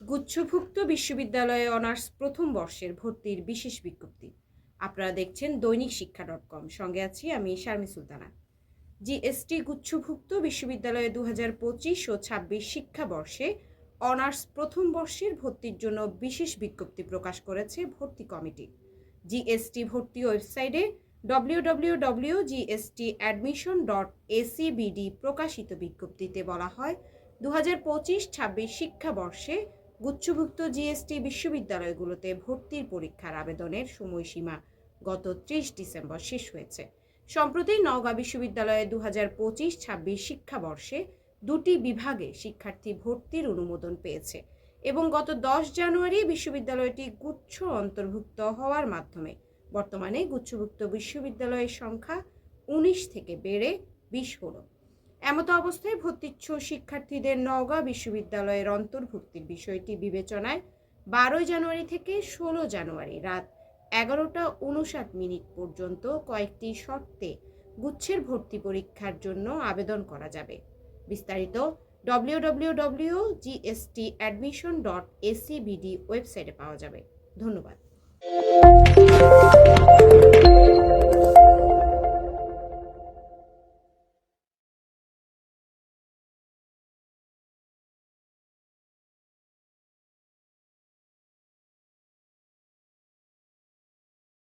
গুচ্ছভুক্ত বিশ্ববিদ্যালয়ে অনার্স প্রথম বর্ষের ভর্তির বিশেষ বিজ্ঞপ্তি। আপনারা দেখছেন দৈনিক শিক্ষা .com, সঙ্গে আছি আমি শারমি সুলতানা। জিএসটি গুচ্ছভুক্ত বিশ্ববিদ্যালয়ে 2025 ও 26 শিক্ষাবর্ষে অনার্স প্রথম বর্ষের ভর্তির জন্য বিশেষ বিজ্ঞপ্তি প্রকাশ করেছে ভর্তি কমিটি। জিএসটি ভর্তি ওয়েবসাইটে www.gstadmission.acbd প্রকাশিত বিজ্ঞপ্তিতে বলা হয়, 2025-26 শিক্ষাবর্ষে গুচ্ছভুক্ত জিএসটি বিশ্ববিদ্যালয়গুলোতে ভর্তির পরীক্ষার আবেদনের সময়সীমা গত 30 ডিসেম্বর শেষ হয়েছে। সম্প্রতি নওগাঁ বিশ্ববিদ্যালয়ে 2025-26 শিক্ষাবর্ষে দুটি বিভাগে শিক্ষার্থী ভর্তির অনুমোদন পেয়েছে এবং গত 10 জানুয়ারি বিশ্ববিদ্যালয়টি গুচ্ছ অন্তর্ভুক্ত হওয়ার মাধ্যমে বর্তমানে গুচ্ছভুক্ত বিশ্ববিদ্যালয়ের সংখ্যা 19 থেকে বেড়ে 20 হলো। এমতো অবস্থায় ভর্তিচ্ছু শিক্ষার্থীদের নওগাঁ বিশ্ববিদ্যালয়ের অন্তর্ভুক্তির বিষয়টি বিবেচনায় 12 জানুয়ারি থেকে 16 জানুয়ারি রাত 11:59 পর্যন্ত কয়েকটি শর্তে গুচ্ছের ভর্তি পরীক্ষার জন্য আবেদন করা যাবে। বিস্তারিত www.gstadmission.acbd ওয়েবসাইটে পাওয়া যাবে। ধন্যবাদ।